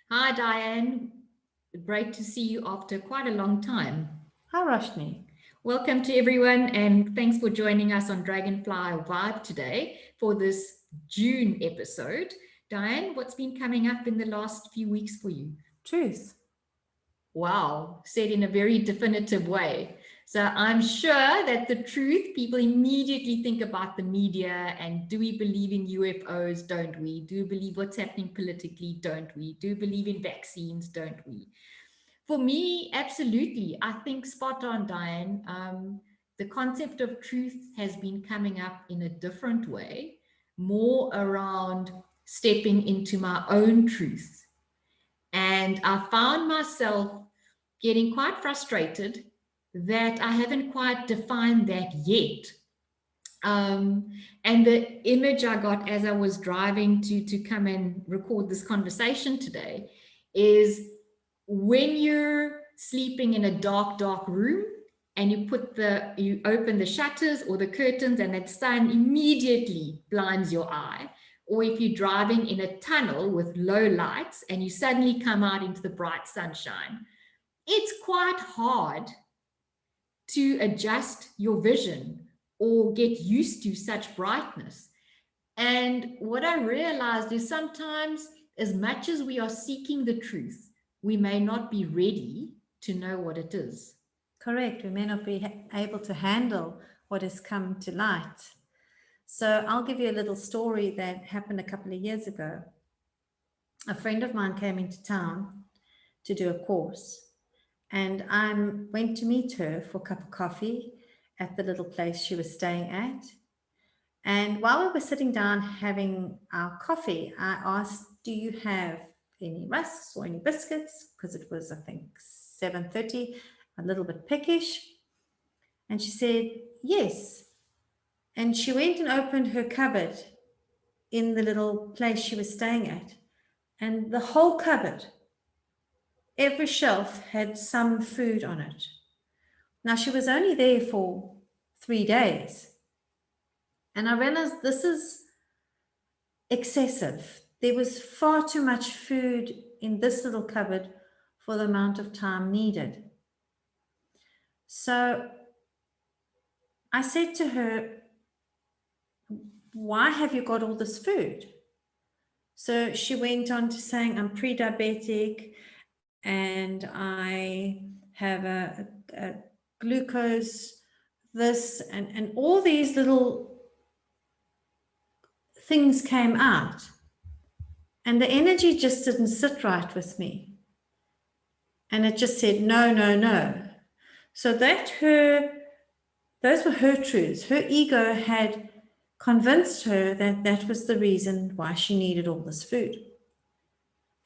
Hi, Diane. Great to see you after quite a long time. Hi, Roshni. Welcome to everyone, and thanks for joining us on Dragonfly Vibe today for this June episode. Diane, what's been coming up in the last few weeks for you? Truth. Wow, said in a very definitive way. So I'm sure that the truth, people immediately think about the media and do we believe in UFOs? Don't we? Do we believe what's happening politically? Don't we? Do we believe in vaccines? Don't we? For me, absolutely. I think spot on, Diane. The concept of truth has been coming up in a different way, more around stepping into my own truth. And I found myself getting quite frustrated that I haven't quite defined that yet. And the image I got as I was driving to come and record this conversation today is when you're sleeping in a dark room and you open the shutters or the curtains and that sun immediately blinds your eye, or if you're driving in a tunnel with low lights and you suddenly come out into the bright sunshine, it's quite hard to adjust your vision or get used to such brightness. And what I realized is sometimes, as much as we are seeking the truth, we may not be ready to know what it is. Correct. We may not be able to handle what has come to light. So I'll give you a little story that happened a couple of years ago. A friend of mine came into town to do a course, and I went to meet her for a cup of coffee at the little place she was staying at. And while we were sitting down having our coffee, I asked, "Do you have any rusks or any biscuits?" Because it was, I think, 7:30, a little bit peckish. And she said, "Yes." And she went and opened her cupboard in the little place she was staying at. And the whole cupboard, every shelf had some food on it. Now, she was only there for 3 days. And I realized this is excessive. There was far too much food in this little cupboard for the amount of time needed. So I said to her, "Why have you got all this food?" So she went on to saying, "I'm pre-diabetic and I have a glucose, this, and all these little things came out. And the energy just didn't sit right with me. And it just said, no, no, no. So those were her truths. Her ego had convinced her that that was the reason why she needed all this food.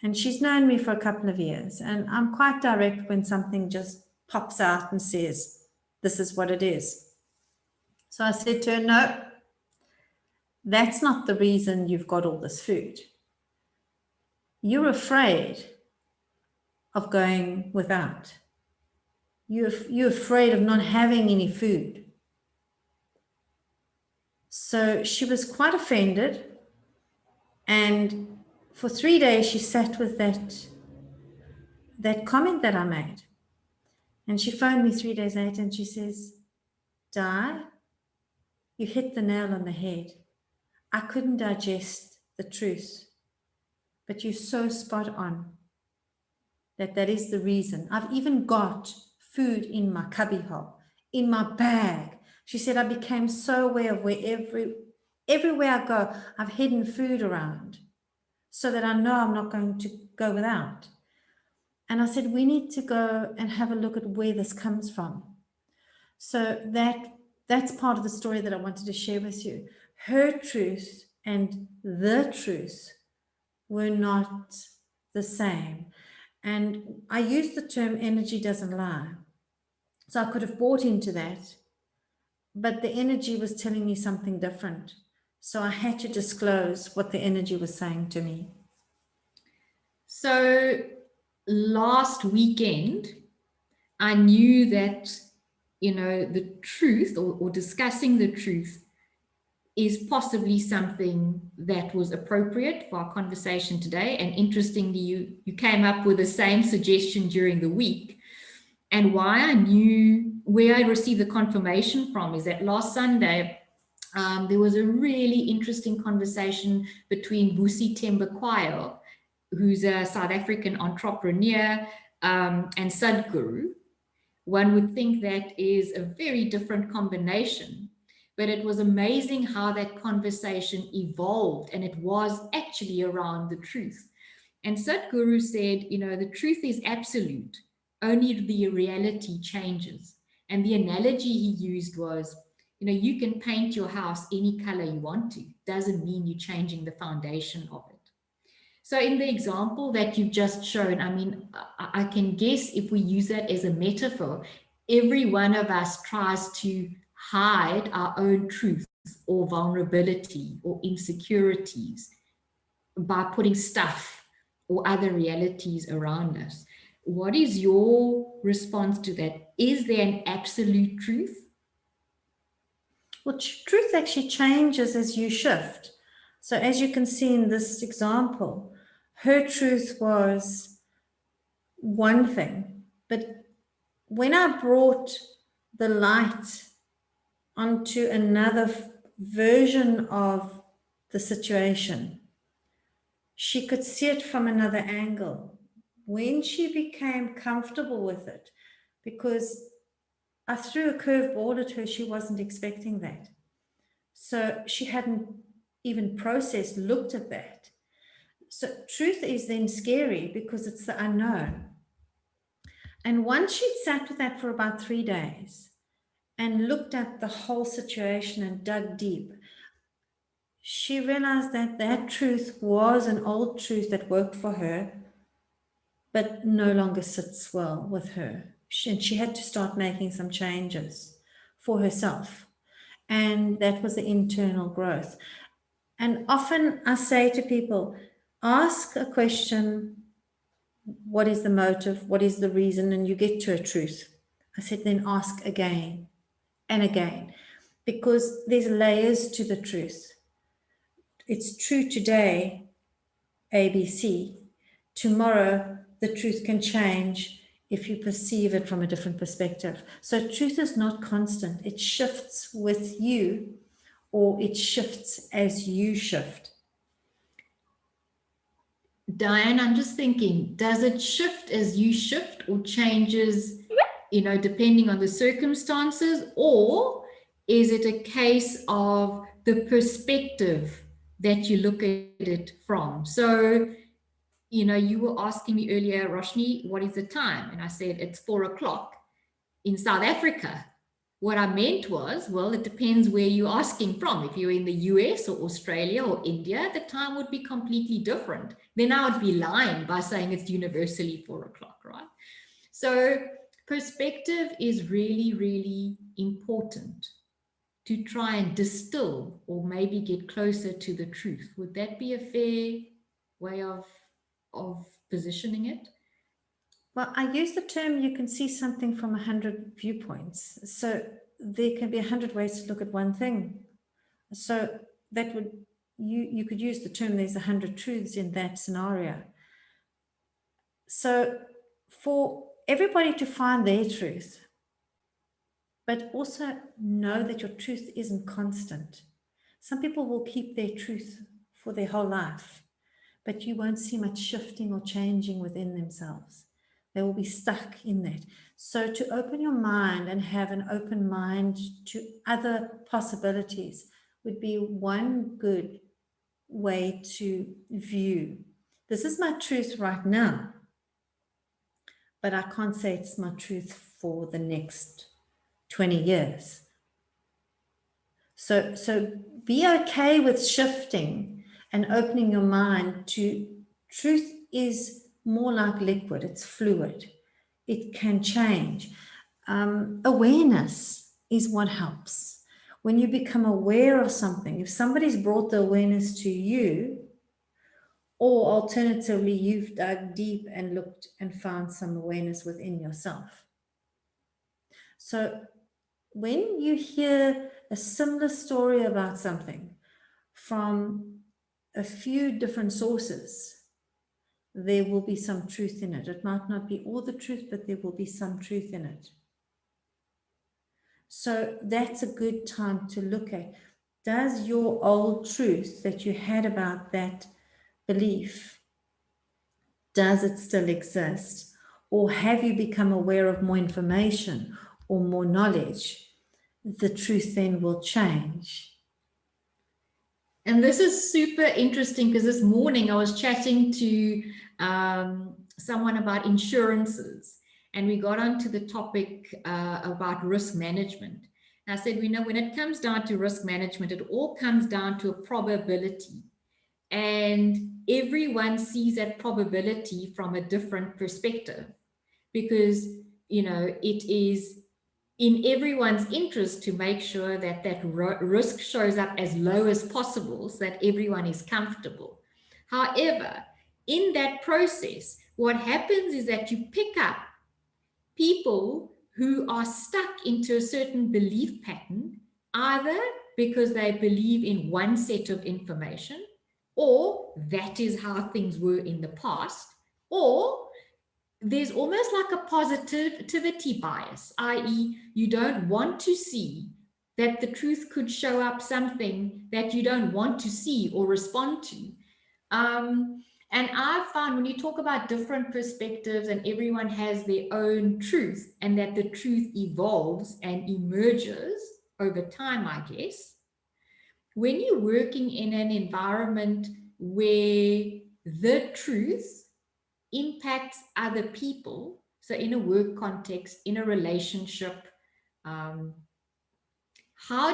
And she's known me for a couple of years, and I'm quite direct when something just pops out and says, this is what it is. So I said to her, no, that's not the reason you've got all this food. You're afraid of going without. You're afraid of not having any food. So she was quite offended. And for 3 days, she sat with that comment that I made. And she phoned me 3 days later and she says, Di, you hit the nail on the head. I couldn't digest the truth, but you're so spot on that is the reason. I've even got food in my cubbyhole, in my bag. She said, I became so aware of where everywhere I go, I've hidden food around so that I know I'm not going to go without. And I said, we need to go and have a look at where this comes from. So that's part of the story that I wanted to share with you. Her truth and the truth were not the same. And I use the term energy doesn't lie. So I could have bought into that, but the energy was telling me something different. So I had to disclose what the energy was saying to me. So last weekend, I knew that, the truth or discussing the truth is possibly something that was appropriate for our conversation today. And interestingly, you came up with the same suggestion during the week. And where I received the confirmation from is that last Sunday, there was a really interesting conversation between Vusi Thembekwayo, who's a South African entrepreneur, and Sadhguru. One would think that is a very different combination, but it was amazing how that conversation evolved, and it was actually around the truth. And Sadhguru said, the truth is absolute, only the reality changes. And the analogy he used was, you can paint your house any color you want to, doesn't mean you're changing the foundation of it. So in the example that you've just shown, I mean, I can guess if we use that as a metaphor, every one of us tries to hide our own truth or vulnerability or insecurities by putting stuff or other realities around us. What is your response to that? Is there an absolute truth? Well, truth actually changes as you shift. So as you can see in this example, her truth was one thing, but when I brought the light onto another version of the situation, she could see it from another angle. When she became comfortable with it, because I threw a curveball at her, she wasn't expecting that. So she hadn't even looked at that. So truth is then scary because it's the unknown. And once she'd sat with that for about 3 days and looked at the whole situation and dug deep, she realized that that truth was an old truth that worked for her, but no longer sits well with her. And she had to start making some changes for herself. And that was the internal growth. And often I say to people, ask a question, what is the motive? What is the reason? And you get to a truth. I said, then ask again and again, because there's layers to the truth. It's true today, ABC. Tomorrow, the truth can change if you perceive it from a different perspective. So truth is not constant. It shifts with you, or it shifts as you shift. Diane, I'm just thinking, does it shift as you shift or changes, depending on the circumstances? Or is it a case of the perspective that you look at it from? So, you were asking me earlier, Roshni, what is the time? And I said, it's 4:00 in South Africa. What I meant was, well, it depends where you're asking from. If you're in the US or Australia or India, the time would be completely different. Then I would be lying by saying it's universally 4:00, right? So perspective is really, really important to try and distill or maybe get closer to the truth. Would that be a fair way of positioning it? Well, I use the term, you can see something from 100 viewpoints. So there can be 100 ways to look at one thing. So that would, you could use the term, there's 100 truths in that scenario. So for everybody to find their truth, but also know that your truth isn't constant. Some people will keep their truth for their whole life, but you won't see much shifting or changing within themselves. They will be stuck in that. So to open your mind and have an open mind to other possibilities would be one good way to view. This is my truth right now, but I can't say it's my truth for the next 20 years. So be okay with shifting and opening your mind to truth is more like liquid, it's fluid. It can change. Awareness is what helps. When you become aware of something, if somebody's brought the awareness to you, or alternatively, you've dug deep and looked and found some awareness within yourself. So when you hear a similar story about something from a few different sources, there will be some truth in it. It might not be all the truth, but there will be some truth in it. So that's a good time to look at, does your old truth that you had about that belief, does it still exist? Or have you become aware of more information or more knowledge? The truth then will change. And this is super interesting because this morning I was chatting to someone about insurances, and we got onto the topic about risk management. And I said, we know when it comes down to risk management, it all comes down to a probability. And everyone sees that probability from a different perspective because, it is in everyone's interest to make sure that risk shows up as low as possible so that everyone is comfortable. However, in that process, what happens is that you pick up people who are stuck into a certain belief pattern, either because they believe in one set of information, or that is how things were in the past, or there's almost like a positivity bias, i.e., you don't want to see that the truth could show up something that you don't want to see or respond to. And I found when you talk about different perspectives and everyone has their own truth and that the truth evolves and emerges over time, I guess, when you're working in an environment where the truth impacts other people, so in a work context, in a relationship, how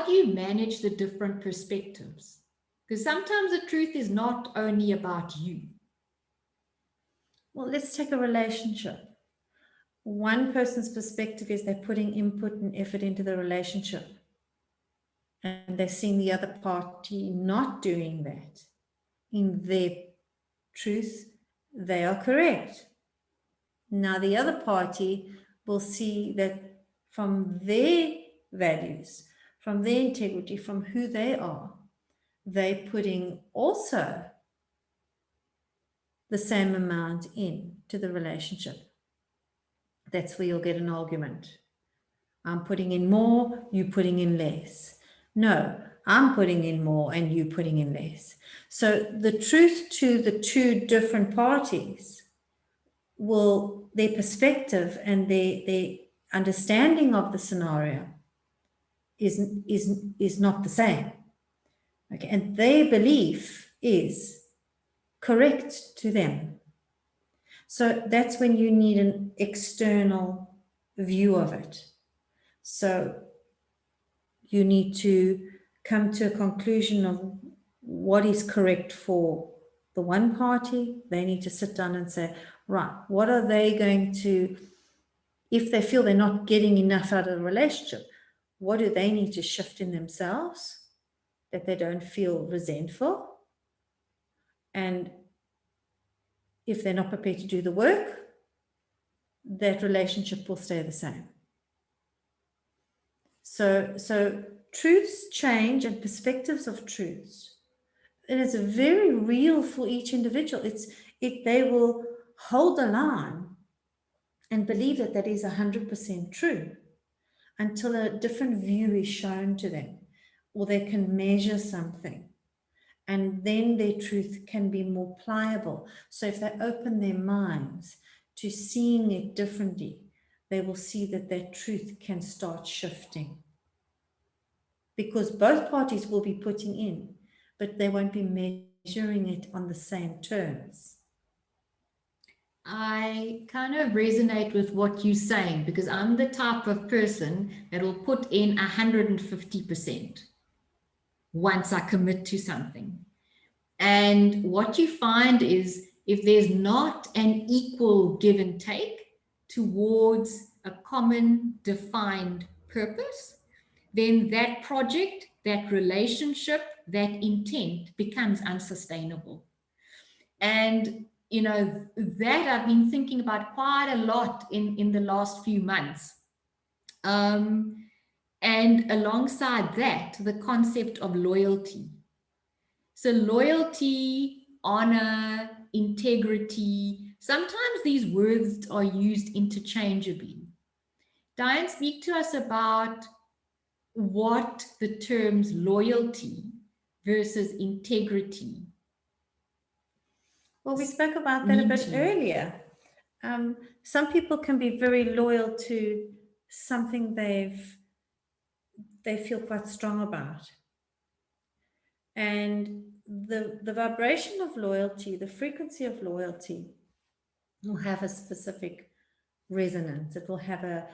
do you manage the different perspectives? Because sometimes the truth is not only about you. Well, let's take a relationship. One person's perspective is they're putting input and effort into the relationship, and they're seeing the other party not doing that. In their truth, they are correct. Now, the other party will see that from their values, from their integrity, from who they are, they're putting also the same amount into the relationship. That's where you'll get an argument. I'm putting in more, you putting in less. No, I'm putting in more and you putting in less. So the truth to the two different parties will, their perspective and their understanding of the scenario is not the same. Okay, and their belief is correct to them. So that's when you need an external view of it. So you need to come to a conclusion of what is correct for the one party. They need to sit down and say, right, what are they going to, if they feel they're not getting enough out of the relationship, what do they need to shift in themselves that they don't feel resentful? And if they're not prepared to do the work, that relationship will stay the same. So truths change and perspectives of truths. And it's very real for each individual. They will hold the line and believe that that is 100% true until a different view is shown to them, or they can measure something. And then their truth can be more pliable. So if they open their minds to seeing it differently, they will see that their truth can start shifting. Because both parties will be putting in, but they won't be measuring it on the same terms. I kind of resonate with what you're saying because I'm the type of person that will put in 150% once I commit to something. And what you find is if there's not an equal give and take towards a common defined purpose, then that project, that relationship, that intent becomes unsustainable. And that I've been thinking about quite a lot in the last few months. And alongside that, the concept of loyalty. So loyalty, honor, integrity, sometimes these words are used interchangeably. Diane, speak to us about what the terms loyalty versus integrity. Well, we spoke about that a bit earlier. Some people can be very loyal to something they feel quite strong about. And the vibration of loyalty, the frequency of loyalty will have a specific resonance. It will have a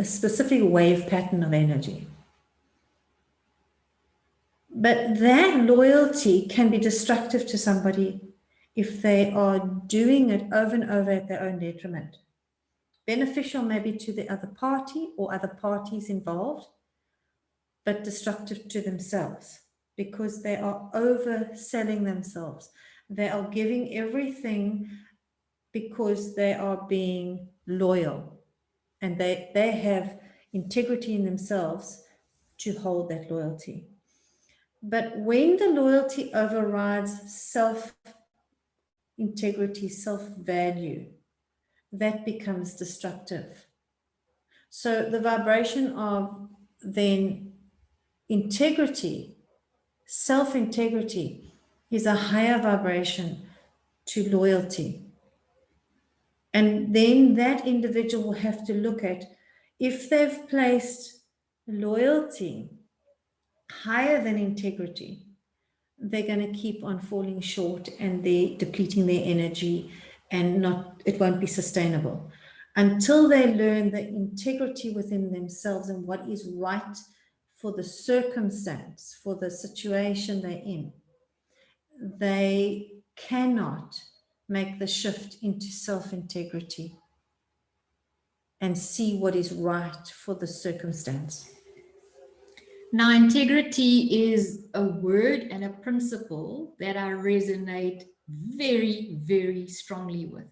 specific wave pattern of energy. But that loyalty can be destructive to somebody if they are doing it over and over at their own detriment. Beneficial maybe to the other party or other parties involved, but destructive to themselves because they are overselling themselves. They are giving everything because they are being loyal, and they have integrity in themselves to hold that loyalty. But when the loyalty overrides self-integrity, self-value, that becomes destructive. So the vibration of then integrity, self-integrity, is a higher vibration to loyalty. And then that individual will have to look at if they've placed loyalty higher than integrity, they're going to keep on falling short and they're depleting their energy and it won't be sustainable. Until they learn the integrity within themselves and what is right for the circumstance, for the situation they're in, they cannot make the shift into self-integrity and see what is right for the circumstance. Now, integrity is a word and a principle that I resonate very, very strongly with.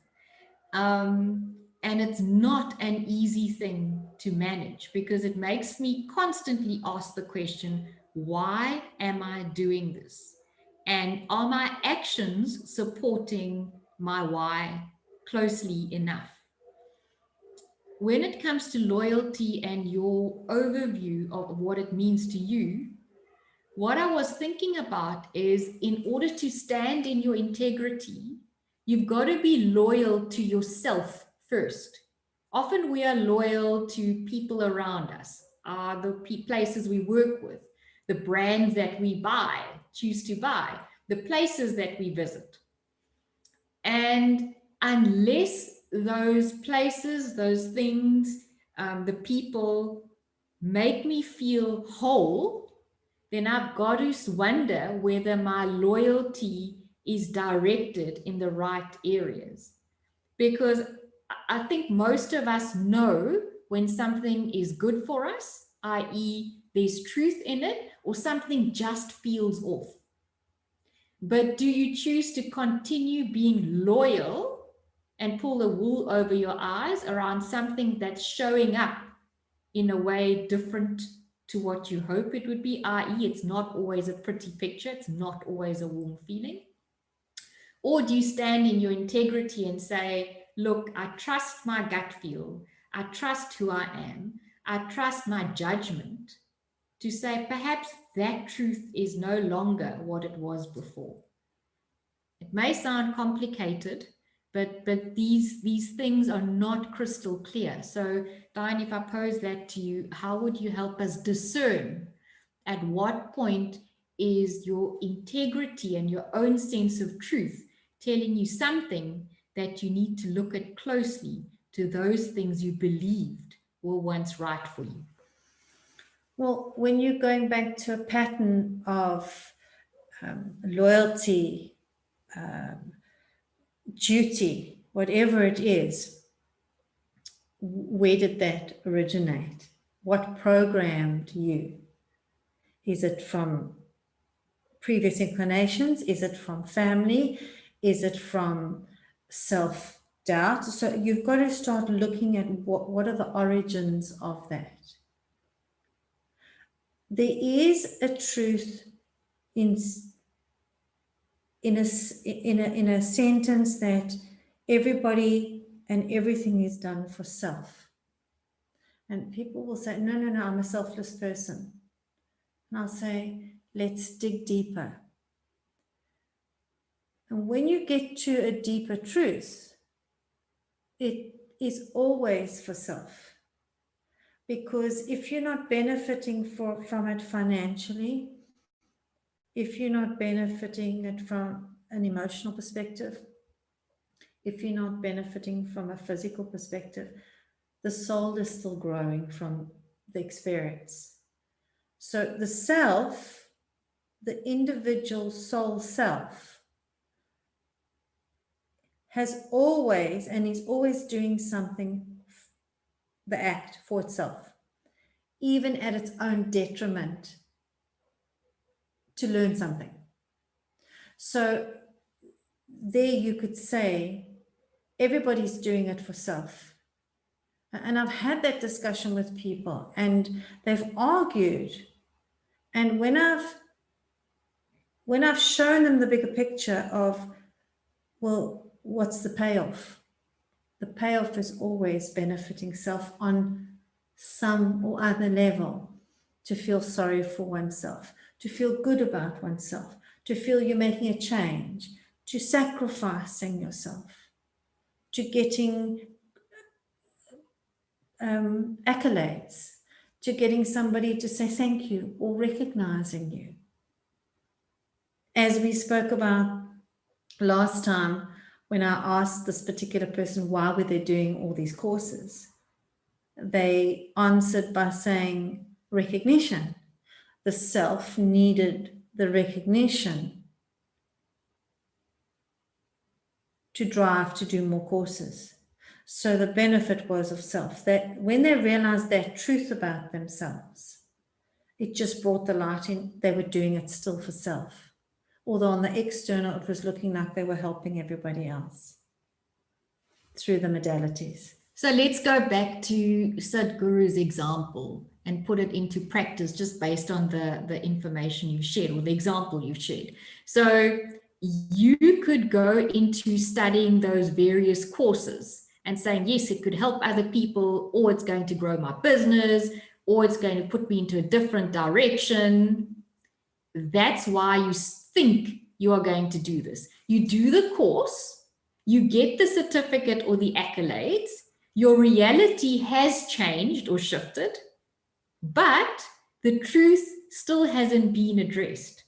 And it's not an easy thing to manage because it makes me constantly ask the question, why am I doing this? And are my actions supporting my why closely enough? When it comes to loyalty and your overview of what it means to you, what I was thinking about is in order to stand in your integrity, you've got to be loyal to yourself first. Often we are loyal to people around us, the places we work with, the brands that we choose to buy, the places that we visit. And unless those places, those things, the people make me feel whole, then I've got to wonder whether my loyalty is directed in the right areas. Because I think most of us know when something is good for us, i.e., there's truth in it, or something just feels off. But do you choose to continue being loyal and pull the wool over your eyes around something that's showing up in a way different to what you hope it would be, i.e., it's not always a pretty picture, it's not always a warm feeling? Or do you stand in your integrity and say, look, I trust my gut feel, I trust who I am, I trust my judgment to say perhaps that truth is no longer what it was before? It may sound complicated, but these things are not crystal clear. So, Diane, if I pose that to you, how would you help us discern at what point is your integrity and your own sense of truth telling you something that you need to look at closely to those things you believed were once right for you? Well, when you're going back to a pattern of loyalty, duty, whatever it is, where did that originate? What programmed you? Is it from previous inclinations? Is it from family? Is it from self doubt. So you've got to start looking at what are the origins of that. There is a truth in a sentence that everybody and everything is done for self. And people will say, no, I'm a selfless person. And I'll say, let's dig deeper. And when you get to a deeper truth, it is always for self. Because if you're not benefiting from it financially, if you're not benefiting it from an emotional perspective, if you're not benefiting from a physical perspective, the soul is still growing from the experience. So the self, the individual soul self, has always and is always doing something, the act for itself, even at its own detriment, to learn something. So there you could say everybody's doing it for self. And I've had that discussion with people and they've argued. And when I've shown them the bigger picture of, well, what's the payoff? The payoff is always benefiting self on some or other level, to feel sorry for oneself, to feel good about oneself, to feel you're making a change, to sacrificing yourself, to getting accolades, to getting somebody to say thank you or recognizing you. As we spoke about last time, when I asked this particular person why were they doing all these courses, they answered by saying recognition. The self needed the recognition to drive to do more courses. So the benefit was of self, that when they realized that truth about themselves, it just brought the light in. They were doing it still for self. Although on the external, it was looking like they were helping everybody else through the modalities. So let's go back to Sadhguru's example and put it into practice just based on the information you've shared or the example you've shared. So you could go into studying those various courses and saying, yes, it could help other people, or it's going to grow my business, or it's going to put me into a different direction. That's why you think you are going to do this. You do the course, you get the certificate or the accolades, your reality has changed or shifted, but the truth still hasn't been addressed.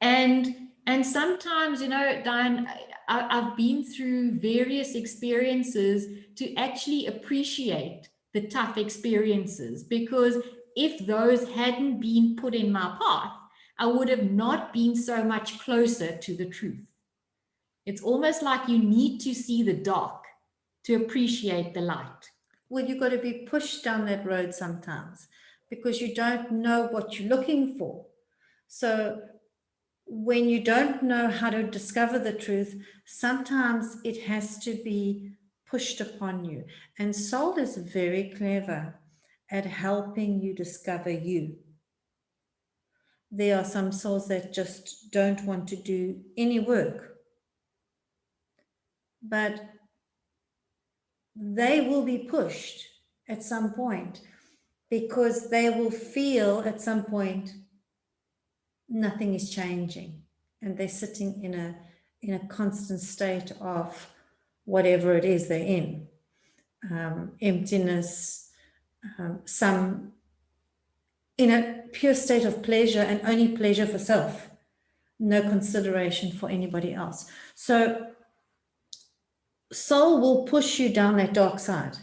And sometimes, you know, Diane, I've been through various experiences to actually appreciate the tough experiences, because if those hadn't been put in my path, I would have not been so much closer to the truth. It's almost like you need to see the dark to appreciate the light. Well, you've got to be pushed down that road sometimes because you don't know what you're looking for. So when you don't know how to discover the truth, sometimes it has to be pushed upon you. And soul is very clever at helping you discover you. There are some souls that just don't want to do any work, but they will be pushed at some point because they will feel at some point nothing is changing, and they're sitting in a constant state of whatever it is they're in, emptiness, some in a pure state of pleasure and only pleasure for self, no consideration for anybody else. So soul will push you down that dark side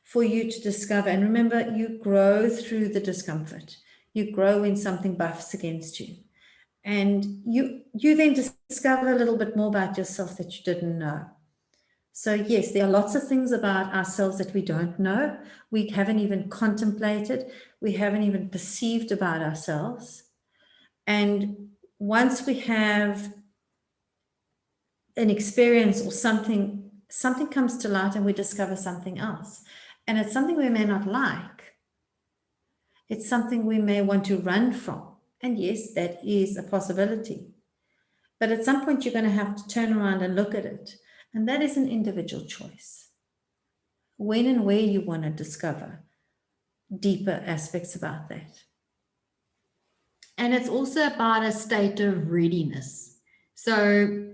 for you to discover. And remember, you grow through the discomfort. You grow when something buffs against you. And you then discover a little bit more about yourself that you didn't know. So yes, there are lots of things about ourselves that we don't know. We haven't even contemplated. We haven't even perceived about ourselves. And once we have an experience or something comes to light and we discover something else. And it's something we may not like. It's something we may want to run from. And yes, that is a possibility. But at some point, you're going to have to turn around and look at it. And that is an individual choice. When and where you want to discover deeper aspects about that. And it's also about a state of readiness. So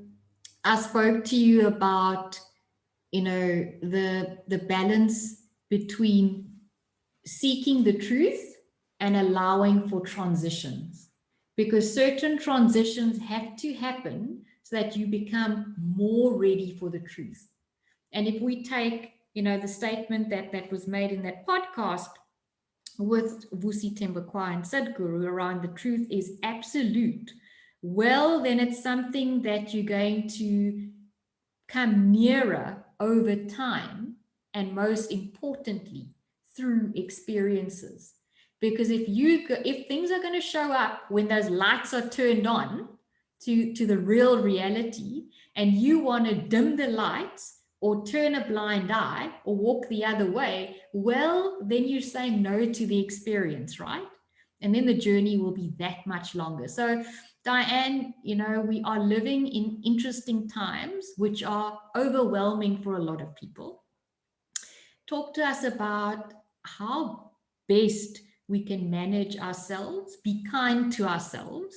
I spoke to you about, the balance between seeking the truth and allowing for transitions, because certain transitions have to happen so that you become more ready for the truth. And if we take, the statement that was made in that podcast with Vusi Tembakwa and Sadhguru around the truth is absolute, well, then it's something that you're going to come nearer over time, and most importantly, through experiences. Because if things are going to show up when those lights are turned on to the real reality, and you want to dim the lights or turn a blind eye or walk the other way, well, then you're saying no to the experience, right? And then the journey will be that much longer. So, Diane, we are living in interesting times, which are overwhelming for a lot of people. Talk to us about how best we can manage ourselves, be kind to ourselves,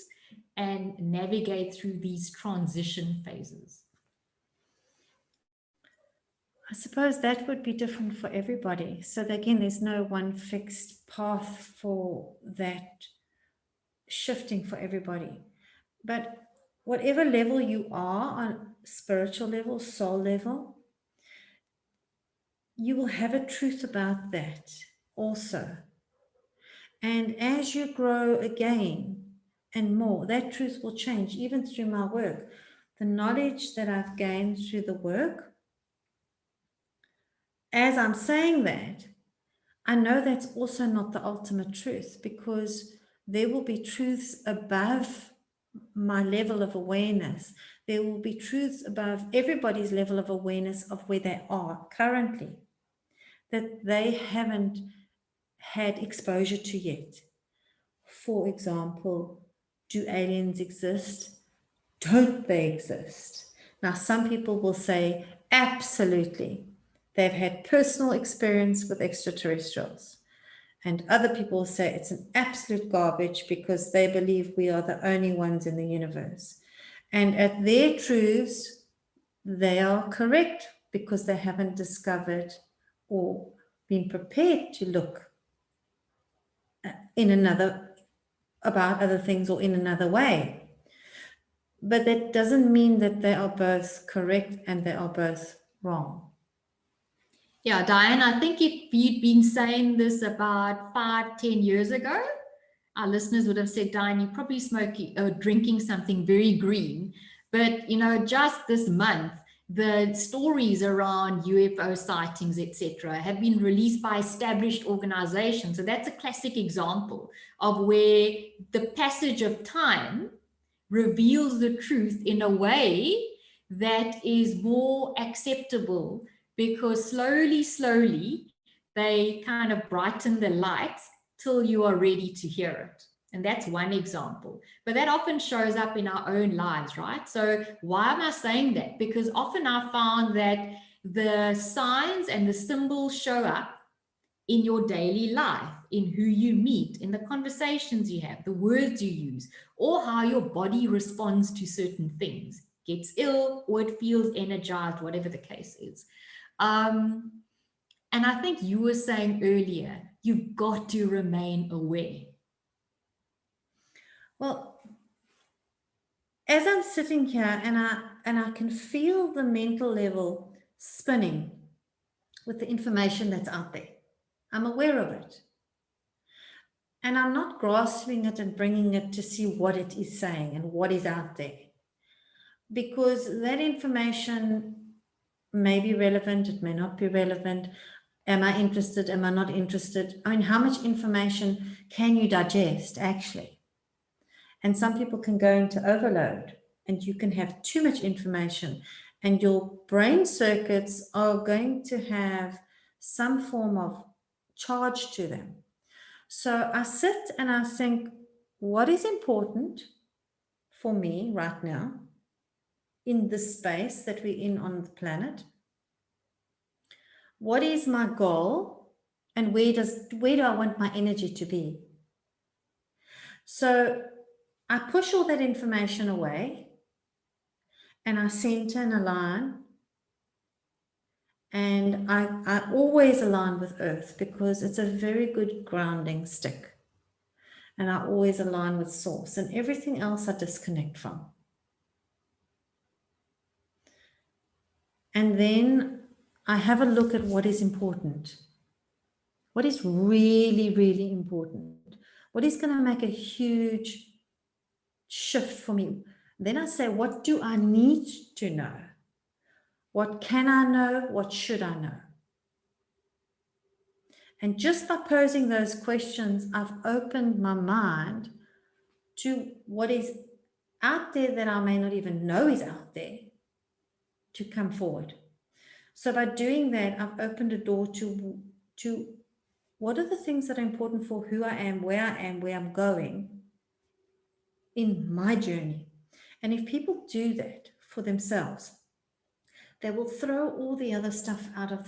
and navigate through these transition phases. I suppose that would be different for everybody. So again, there's no one fixed path for that shifting for everybody. But whatever level you are on spiritual level, soul level, you will have a truth about that also. And as you grow again and more, that truth will change even through my work. The knowledge that I've gained through the work, as I'm saying that, I know that's also not the ultimate truth, because there will be truths above my level of awareness. There will be truths above everybody's level of awareness of where they are currently that they haven't had exposure to yet. For example, do aliens exist? Don't they exist? Now, some people will say, absolutely. They've had personal experience with extraterrestrials. And other people will say it's an absolute garbage because they believe we are the only ones in the universe. And at their truths, they are correct because they haven't discovered or been prepared to look about other things or in another way. But that doesn't mean that they are both correct and they are both wrong. Yeah, Diane, I think if you'd been saying this about 5-10 years ago, our listeners would have said, Diane, you're probably smoking or drinking something very green. But, just this month, the stories around UFO sightings, etc., have been released by established organizations. So that's a classic example of where the passage of time reveals the truth in a way that is more acceptable, because slowly, they kind of brighten the lights till you are ready to hear it. And that's one example. But that often shows up in our own lives, right? So why am I saying that? Because often I found that the signs and the symbols show up in your daily life, in who you meet, in the conversations you have, the words you use, or how your body responds to certain things, gets ill, or it feels energized, whatever the case is. And I think you were saying earlier, you've got to remain aware. Well, as I'm sitting here and I can feel the mental level spinning with the information that's out there, I'm aware of it. And I'm not grasping it and bringing it to see what it is saying and what is out there. Because that information may be relevant, it may not be relevant. Am I interested? Am I not interested? I mean, how much information can you digest, actually? And some people can go into overload. and you can have too much information, and your brain circuits are going to have some form of charge to them. So I sit and I think, what is important for me right now in this space that we're in on the planet? What is my goal, and where do I want my energy to be? So I push all that information away and I center and align. And I always align with earth because it's a very good grounding stick. And I always align with source, and everything else I disconnect from. And then I have a look at what is important. What is really, really important? What is going to make a huge shift for me? Then I say, what do I need to know? What can I know? What should I know? And just by posing those questions, I've opened my mind to what is out there that I may not even know is out there to come forward. So by doing that, I've opened a door to what are the things that are important for who I am, where I'm going in my journey. And if people do that for themselves, they will throw all the other stuff out of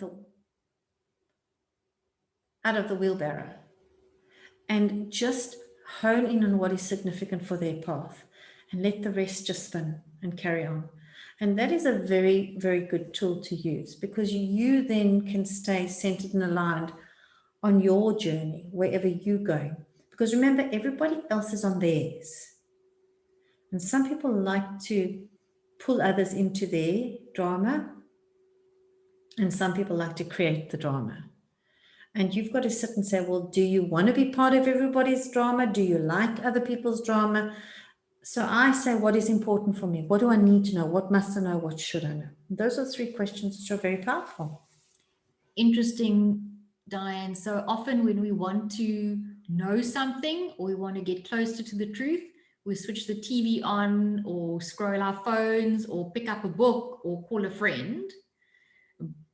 the wheelbarrow and just hone in on what is significant for their path and let the rest just spin and carry on. And that is a very, very good tool to use, because you then can stay centered and aligned on your journey, wherever you're going. Because remember, everybody else is on theirs. And some people like to pull others into their drama, and some people like to create the drama. And you've got to sit and say, well, do you want to be part of everybody's drama? Do you like other people's drama? So I say, what is important for me? What do I need to know? What must I know? What should I know? Those are 3 questions which are very powerful. Interesting, Diane. So often when we want to know something or we want to get closer to the truth, we switch the TV on or scroll our phones or pick up a book or call a friend.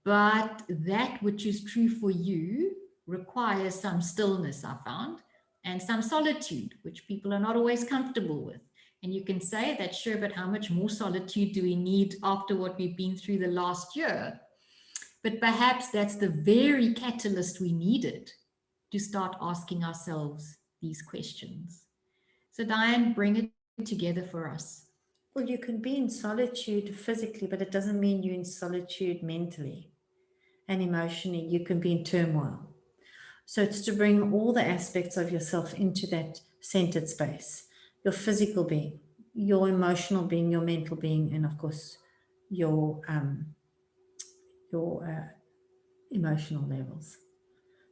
But that which is true for you requires some stillness, I found, and some solitude, which people are not always comfortable with. And you can say that, sure, but how much more solitude do we need after what we've been through the last year? But perhaps that's the very catalyst we needed to start asking ourselves these questions. So Diane, bring it together for us. Well, you can be in solitude physically, but it doesn't mean you're in solitude mentally and emotionally. You can be in turmoil. So it's to bring all the aspects of yourself into that centered space. Your physical being, your emotional being, your mental being, and of course, your emotional levels.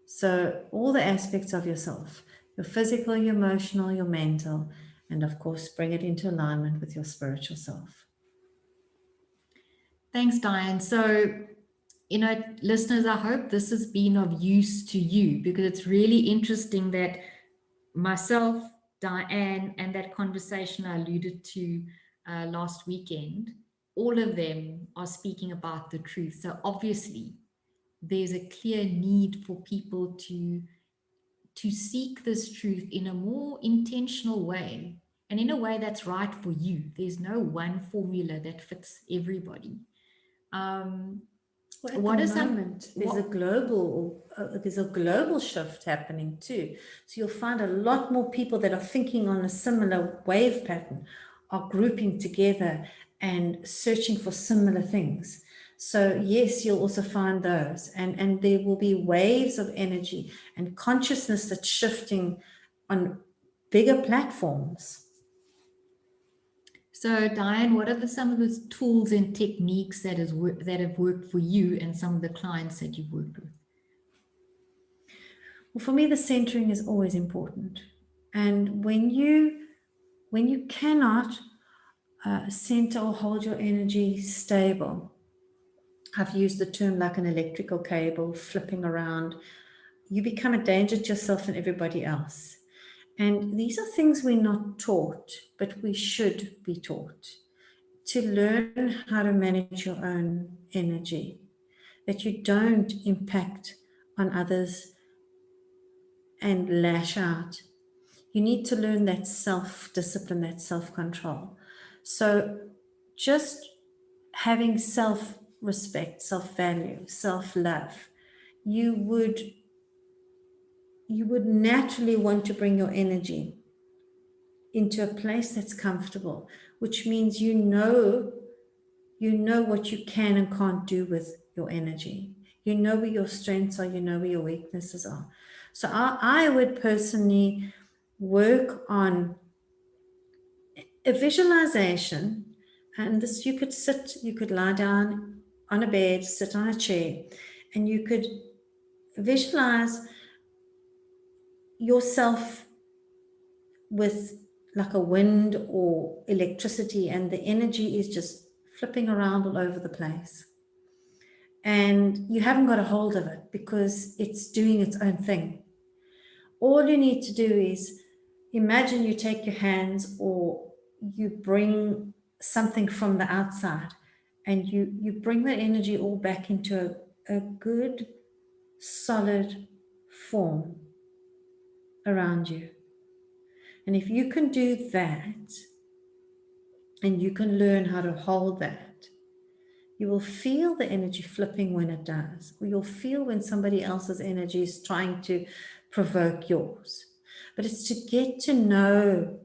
So all the aspects of yourself, your physical, your emotional, your mental, and of course, bring it into alignment with your spiritual self. Thanks, Diane. So, listeners, I hope this has been of use to you, because it's really interesting that myself, Diane, and that conversation I alluded to last weekend, all of them are speaking about the truth. So obviously, there's a clear need for people to seek this truth in a more intentional way, and in a way that's right for you. There's no one formula that fits everybody. Well, at the moment, there's a global shift happening too. So you'll find a lot more people that are thinking on a similar wave pattern are grouping together and searching for similar things. So yes, you'll also find those, and there will be waves of energy and consciousness that's shifting on bigger platforms. So Diane, what are some of the tools and techniques that have worked for you and some of the clients that you've worked with? Well, for me, the centering is always important. And when you cannot center or hold your energy stable, I've used the term like an electrical cable flipping around, you become a danger to yourself and everybody else. And these are things we're not taught, but we should be taught. to learn how to manage your own energy, that you don't impact on others and lash out. You need to learn that self-discipline, that self-control. So just having self-respect, self-value, self-love, you would naturally want to bring your energy into a place that's comfortable, which means you know what you can and can't do with your energy. You know where your strengths are, you know where your weaknesses are. So I would personally work on a visualization, and this you could lie down on a bed, sit on a chair, and you could visualize yourself with like a wind or electricity, and the energy is just flipping around all over the place. And you haven't got a hold of it because it's doing its own thing. All you need to do is imagine you take your hands or you bring something from the outside and you bring that energy all back into a good, solid form around you. And if you can do that and you can learn how to hold that, you will feel the energy flipping when it does, or you'll feel when somebody else's energy is trying to provoke yours. But it's to get to know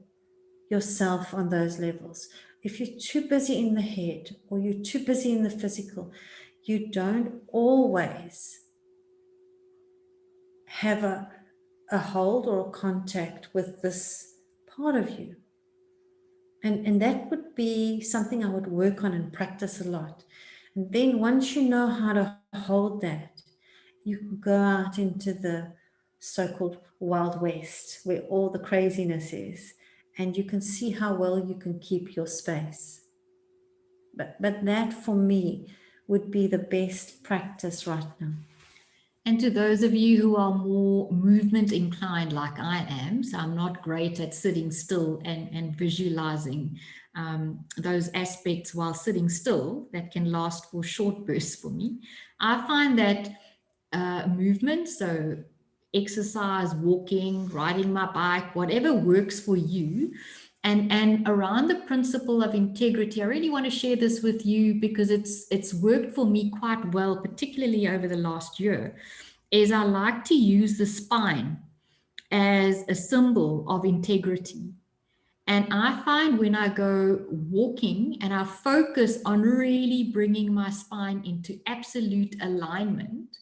yourself on those levels. If you're too busy in the head or you're too busy in the physical, you don't always have a hold or a contact with this part of you. And that would be something I would work on and practice a lot. And then once you know how to hold that, you can go out into the so-called Wild West where all the craziness is, and you can see how well you can keep your space. But that for me would be the best practice right now. And to those of you who are more movement inclined like I am, so I'm not great at sitting still and visualizing those aspects while sitting still, that can last for short bursts for me. I find that movement, so exercise, walking, riding my bike, whatever works for you, and around the principle of integrity, I really want to share this with you because it's worked for me quite well, particularly over the last year, is I like to use the spine as a symbol of integrity. And I find when I go walking and I focus on really bringing my spine into absolute alignment,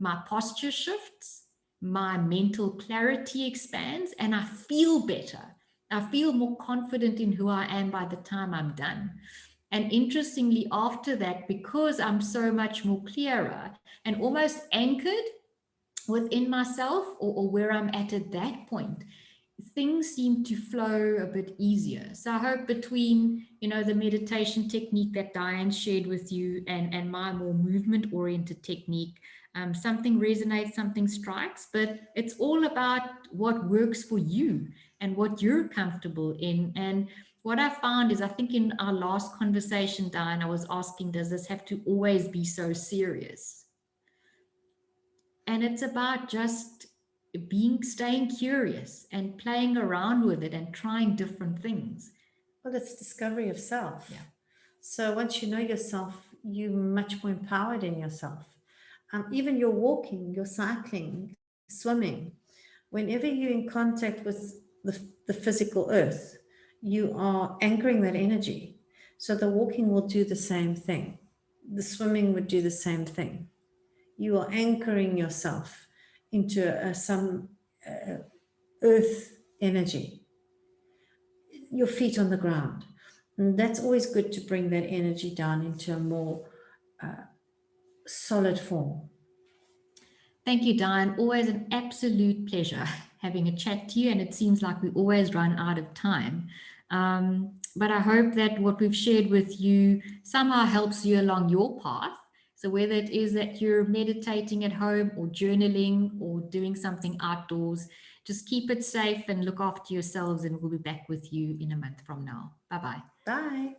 my posture shifts, my mental clarity expands, and I feel better. I feel more confident in who I am by the time I'm done. And interestingly, after that, because I'm so much more clearer and almost anchored within myself or where I'm at that point, things seem to flow a bit easier. So I hope between, the meditation technique that Diane shared with you and my more movement oriented technique, something resonates, something strikes, but it's all about what works for you and what you're comfortable in. And what I found is, I think in our last conversation, Diane, I was asking, does this have to always be so serious? And it's about just staying curious and playing around with it and trying different things. Well, it's discovery of self. Yeah. So once you know yourself, you're much more empowered in yourself. Even your walking, your cycling, swimming, whenever you're in contact with the physical earth, you are anchoring that energy. So the walking will do the same thing. The swimming would do the same thing. You are anchoring yourself into some earth energy, your feet on the ground. And that's always good to bring that energy down into a more solid form. Thank you, Diane. Always an absolute pleasure having a chat to you. And it seems like we always run out of time. But I hope that what we've shared with you somehow helps you along your path. So whether it is that you're meditating at home or journaling or doing something outdoors, just keep it safe and look after yourselves, and we'll be back with you in a month from now. Bye-bye. Bye.